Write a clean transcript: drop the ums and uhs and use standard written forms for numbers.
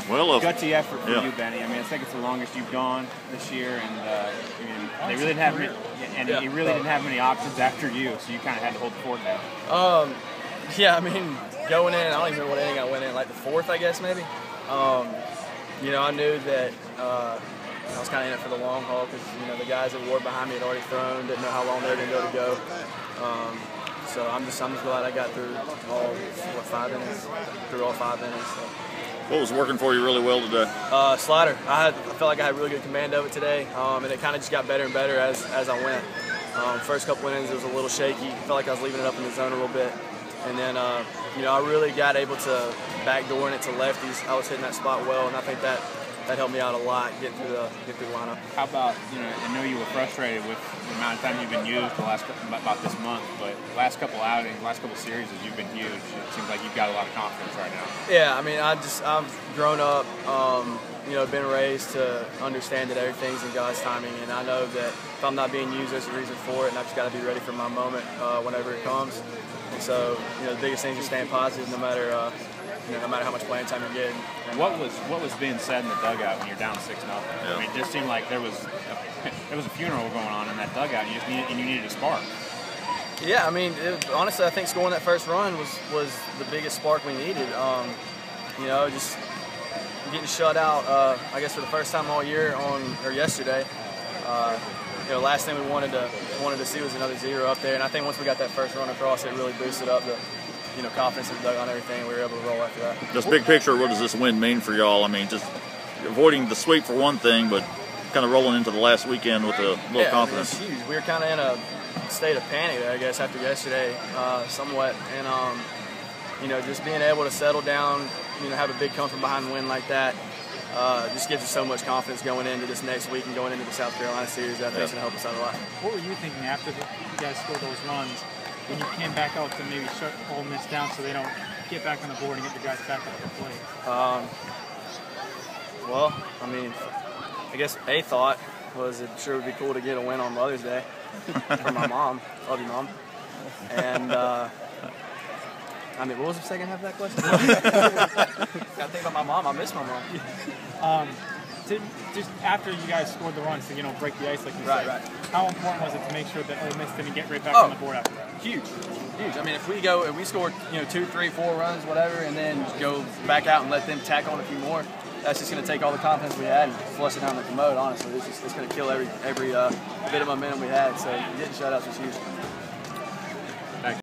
Well, gutsy effort for you, Benny. I mean, I think it's the longest you've gone this year, and they really didn't have he really didn't have many options after you, so you kind of had to hold the fort down. Yeah, I mean, going in, I don't even remember what inning I went in, like the fourth, I guess, maybe. You know, I knew that I was kind of in it for the long haul because, you know, the guys that were behind me had already thrown, didn't know how long they were going to go. So I'm just glad I got through all 5 innings, through all 5 innings. So. What was working for you really well today? Slider. I felt like I had really good command of it today, and it kind of just got better and better as I went. First couple innings it was a little shaky. Felt like I was leaving it up in the zone a little bit, and then you know, I really got able to backdooring it to lefties. I was hitting that spot well, and I think that helped me out a lot getting through the lineup. How about, you know, I know you were frustrated with the amount of time you've been used about this month, but last couple outings, last couple series, you've been huge. It seems like you've got a lot of confidence right now. Yeah, I mean, I've grown up, you know, been raised to understand that everything's in God's timing, and I know that if I'm not being used, there's a reason for it, and I've just got to be ready for my moment whenever it comes. And so, you know, the biggest thing is staying positive, no matter how much playing time you're getting. And what was being said in the dugout when you're down 6-0? I mean, it just seemed like there was a funeral going on in that dugout, and you needed a spark. Yeah, I mean, honestly, I think scoring that first run was the biggest spark we needed. You know, just getting shut out, I guess for the first time all year yesterday. You know, last thing we wanted to see was another 0 up there, and I think once we got that first run across, it really boosted up the, you know, confidence in the dugout and everything, and we were able to roll after that. Just big picture, what does this win mean for y'all? I mean, just avoiding the sweep for one thing, but kind of rolling into the last weekend with a little confidence. I mean, it's huge. We were kind of in a state of panic there, I guess, after yesterday, somewhat, and you know, just being able to settle down, you know, have a big come from behind win like that. Just gives us so much confidence going into this next week and going into the South Carolina series. I think it's going to help us out a lot. What were you thinking after you guys scored those runs when you came back out to maybe shut Ole Miss down so they don't get back on the board and get the guys back up the plate? Well, I mean, I guess a thought was it sure would be cool to get a win on Mother's Day for my mom. Love you, Mom. And I mean, what was the second half of that question? Gotta think about my mom. I miss my mom. Just after you guys scored the runs to, you know, break the ice, like you said, right. How important was it to make sure that Ole Miss didn't get right back on the board after that? Huge. I mean, if we scored, you know, 2, 3, 4 runs, whatever, and then go back out and let them tack on a few more, that's just going to take all the confidence we had and flush it down the commode. Honestly, it's going to kill every bit of momentum we had. So getting shutouts was huge.